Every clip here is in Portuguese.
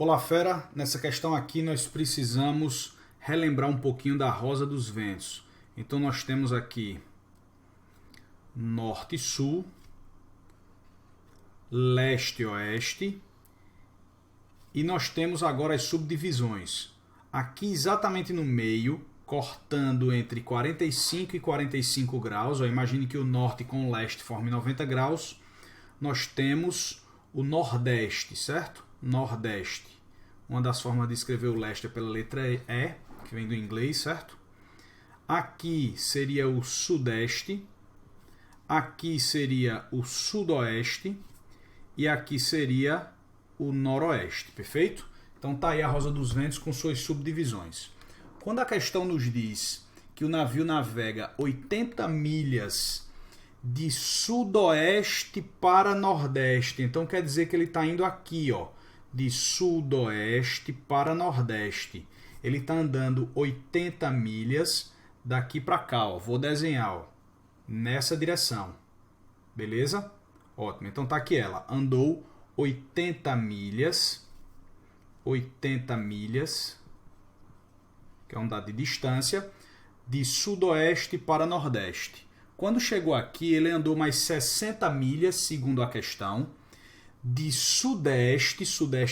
Olá, fera! Nessa questão aqui nós precisamos relembrar um pouquinho da Rosa dos Ventos. Então nós temos aqui norte e sul, leste e oeste, e nós temos agora as subdivisões. Aqui exatamente no meio, cortando entre 45 e 45 graus, imagine que o norte com o leste formem 90 graus, nós temos o nordeste, certo? Nordeste. Uma das formas de escrever o leste é pela letra E, que vem do inglês, certo? Aqui seria o sudeste, aqui seria o sudoeste e aqui seria o noroeste, perfeito? Então tá aí a Rosa dos Ventos com suas subdivisões. Quando a questão nos diz que o navio navega 80 milhas de sudoeste para nordeste, então quer dizer que ele está indo aqui, ó, de sudoeste para nordeste. Ele está andando 80 milhas daqui para cá, ó. Vou desenhar, ó, nessa direção. Beleza? Ótimo. Então tá aqui ela. Andou 80 milhas, que é um dado de distância, de sudoeste para nordeste. Quando chegou aqui, ele andou mais 60 milhas, segundo a questão, de sudeste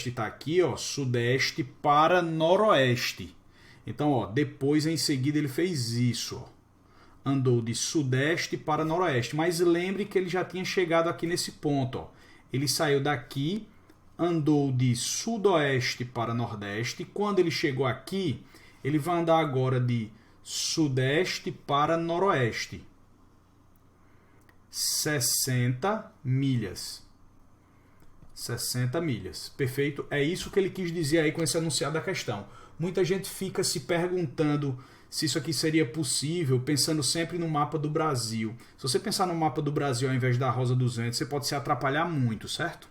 está aqui, ó, sudeste para noroeste. Então, ó, depois em seguida ele fez isso, ó, andou de sudeste para noroeste. Mas lembre que ele já tinha chegado aqui nesse ponto, ó. Ele saiu daqui, andou de sudoeste para nordeste. Quando ele chegou aqui, ele vai andar agora de sudeste para noroeste. 60 milhas. 60 milhas. Perfeito? É isso que ele quis dizer aí com esse enunciado da questão. Muita gente fica se perguntando se isso aqui seria possível, pensando sempre no mapa do Brasil. Se você pensar no mapa do Brasil ao invés da Rosa dos Ventos, você pode se atrapalhar muito, certo?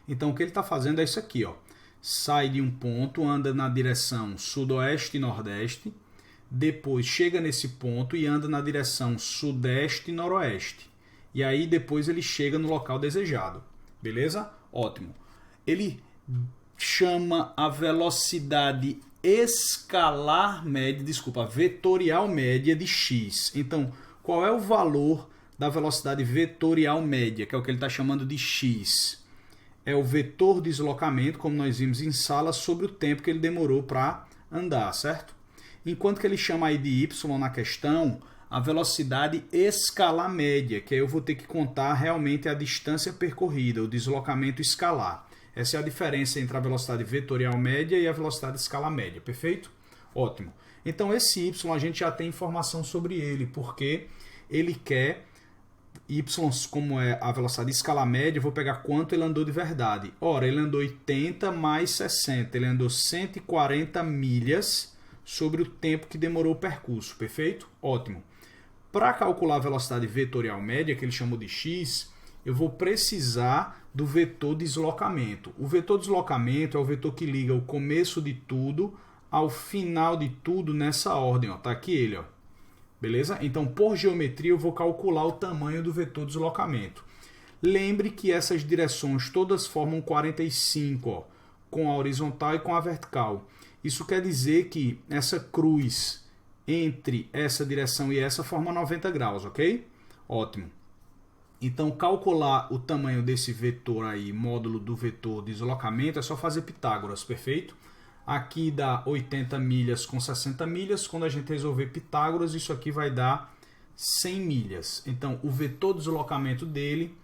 Então o que ele está fazendo é isso aqui, ó. Sai de um ponto, anda na direção sudoeste e nordeste, depois chega nesse ponto e anda na direção sudeste e noroeste. E aí depois ele chega no local desejado. Beleza? Ótimo. Ele chama a velocidade vetorial média de x. Então, qual é o valor da velocidade vetorial média, que é o que ele está chamando de x? É o vetor deslocamento, como nós vimos em sala, sobre o tempo que ele demorou para andar, certo? Enquanto que ele chama aí de y na questão, a velocidade escalar média, que aí eu vou ter que contar realmente a distância percorrida, o deslocamento escalar. Essa é a diferença entre a velocidade vetorial média e a velocidade escalar média, perfeito? Ótimo. Então esse y a gente já tem informação sobre ele, porque ele quer y, como é a velocidade escalar média, eu vou pegar quanto ele andou de verdade. Ora, ele andou 80 mais 60, ele andou 140 milhas sobre o tempo que demorou o percurso, perfeito? Ótimo. Para calcular a velocidade vetorial média, que ele chamou de x, eu vou precisar do vetor deslocamento. O vetor deslocamento é o vetor que liga o começo de tudo ao final de tudo nessa ordem. Está aqui ele. Ó. Beleza? Então, por geometria, eu vou calcular o tamanho do vetor deslocamento. Lembre que essas direções todas formam 45, ó, com a horizontal e com a vertical. Isso quer dizer que essa cruz entre essa direção e essa forma 90 graus, ok? Ótimo. Então, calcular o tamanho desse vetor aí, módulo do vetor deslocamento, é só fazer Pitágoras, perfeito? Aqui dá 80 milhas com 60 milhas. Quando a gente resolver Pitágoras, isso aqui vai dar 100 milhas. Então, o vetor deslocamento dele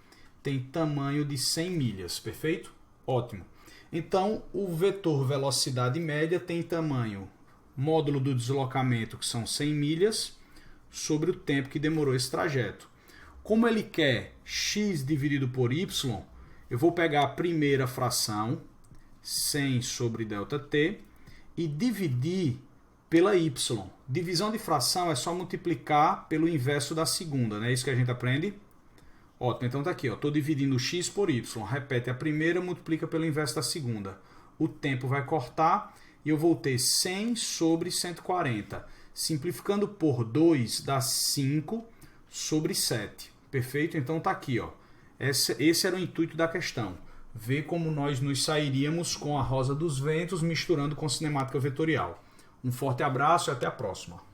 tem tamanho de 100 milhas, perfeito? Ótimo. Então, o vetor velocidade média tem tamanho módulo do deslocamento, que são 100 milhas, sobre o tempo que demorou esse trajeto. Como ele quer x dividido por y, eu vou pegar a primeira fração, 100 sobre ΔT, e dividir pela y. Divisão de fração é só multiplicar pelo inverso da segunda, não é isso que a gente aprende? Ótimo, então está aqui, estou dividindo x por y. Repete a primeira, multiplica pelo inverso da segunda. O tempo vai cortar e eu vou ter 100 sobre 140. Simplificando por 2 dá 5 sobre 7. Perfeito? Então está aqui. Ó. Esse era o intuito da questão. ver como nós nos sairíamos com a Rosa dos Ventos misturando com cinemática vetorial. Um forte abraço e até a próxima.